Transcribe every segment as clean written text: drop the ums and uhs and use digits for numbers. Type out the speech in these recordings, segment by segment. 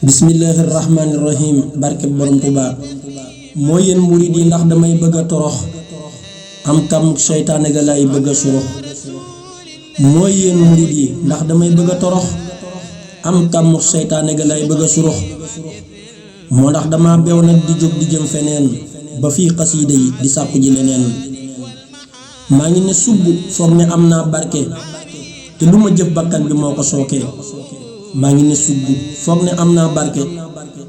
Bismillahirrahmanirrahim. Barke borom Tuba. Mooy yéen murid yi ndax damay bëgg torox am kam seytaane ga lay bëgg surux. Mooy yéen murid yi ndax damay bëgg torox am kam seytaane ga lay bëgg surux. moo ndax dama bew nag di jóg di jëm feneen ba fii xasiida yi di sàkku ji leneen. maa ngi ne subb foog ne am naa barke te lu ma jëf bakkan bi moo ko sookee. maa ngi ne subb foog ne am naa barke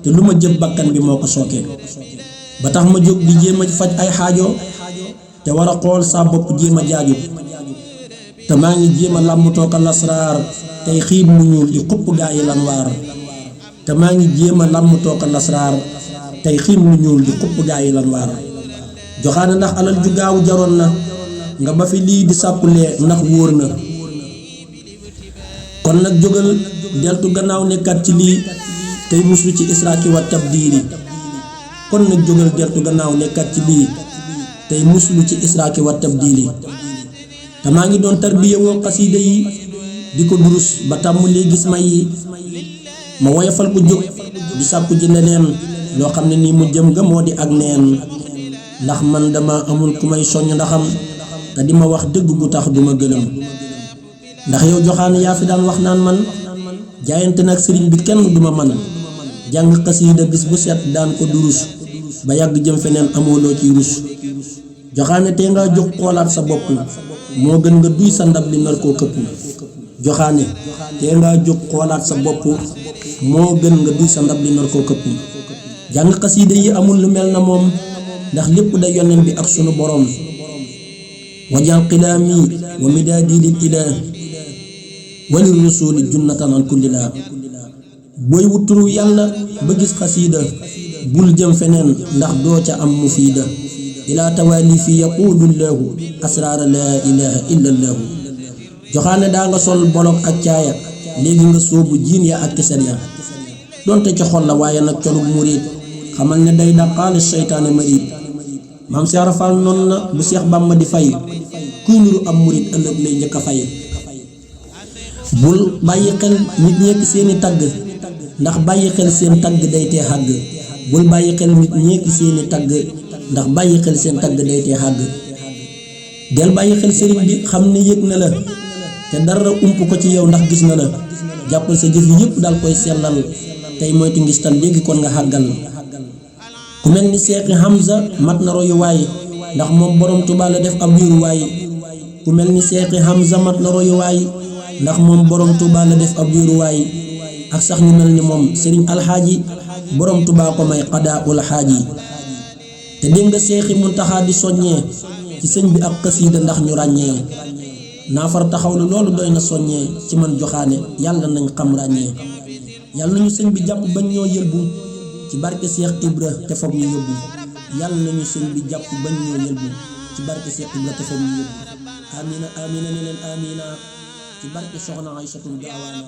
te lu ma jëf bakkan bi moo ko sookee. ba tax ma jóg di jéem a faj ay xaajo te war a xool saa bopp jéem a jaaju. te maa ngi jéem a làmbutoo ko lasraar tey xiib mu ñuul di xupp gaa yi lan waar. te maa ngi jéem a làmbutoo ko lasraar tey xiib mu ñuul di xupp gaa yi lan waar. joxaane ndax alal ju gaaw jaroon na nga ba fi lii di sàppulee ndax wóor na. kon nag jógal deltu gannaaw nekkat ci lii tey muslu ci israaki wa tabdiiri. kon nag jógal deltu gannaaw nekkat ci lii tey muslu ci israaki wa tabdiiri. te maa ngi doon tarbiya woo xasiida yi di ko durus ba tàmmulee gis may yi ma woyofal ko jóg di sàkku ji leneen loo xam ne nii mu jëm nga moo di ak neen. ndax man dama amul ku may soññ ndaxam te di ma wax dëgg gu tax duma gëlëm. ndax yow joxaane yaa fi daan wax naan man jaayante nag sëriñ bi kenn duma man jàng xasiida bis bu set daan ko durus ba yàgg jëm feneen amooloo ciy rus. joxaane tee nga jóg xoolaat sa bopp moo gën nga duy sa ndab li nar koo këpp. joxaane tee nga jóg xoolaat sa bopp moo gën nga duy sa ndab li nar koo këpp. jàng xasiida yi amul lu mel na moom ndax lépp da yonent bi ak sunu boroom. wajal qilaami wa midaadi lil ilaah walil rusuli junnatan an kulli laa. booy wuturu yàlla ba gis xasiida bul jëm feneen ndax doo ca am mufiida. ilaa tawaali fi yaquulu llaahu asraara laa ilaaha illa llaahu. joxaane daa nga sol bolok ak caaya léegi nga soobu jiin ya ak tiset ya. donte ca xol la waaye nag colub murid xamal ne day daqaale seytaane marid. maam Seex Ibra Faal noonu na bu Seex Bàmba di fay kuy niru am murid ëllëg lay njëkk a fay. bul bàyyi xel nit ñekk seeni tagg ndax bàyyi xel seen tagg day tee xàgg. bul bàyyi xel nit ñekk seeni tagg ndax bàyyi xel seen tagg day tee xàgg. del bàyyi xel sëriñ bi xam ne yëg na la te dara ump ko ci yow ndax gis na la. jàppal sa jëf yépp dal koy sellal tey moytu ngistal léegi kon nga xàggal. ku mel ni Seexi Hamza mat na royuwaay ndax moom borom Tuubaa la def ab wéeruwaay. ku mel ni Seexi Hamza mat na royuwaay ndax moom borom Tuubaa la def ab wéeruwaay. ak sax ñu mel ni moom Sëriñ Alxaaji borom Tuubaa ko may xadaaul xaaji. te dégg nga Seexi Muntaxaa di soññee ci sëñ bi ab xasiida ndax ñu ràññee. naafar taxawlu loolu doy na soññee ci man joxaane yàlla nañ xam ràññee. yàlla nañu sëñ bi jàpp bañ ñoo yëlbu ci barke Seex Ibra te foog ñu yóbbu. yàlla nañu sëñ bi jàpp bañ ñoo yëlbu ci barke Seex Ibra te foog ñu yóbbu. amina amina ne leen amina ci barke soxna Aysatu Gaawaana.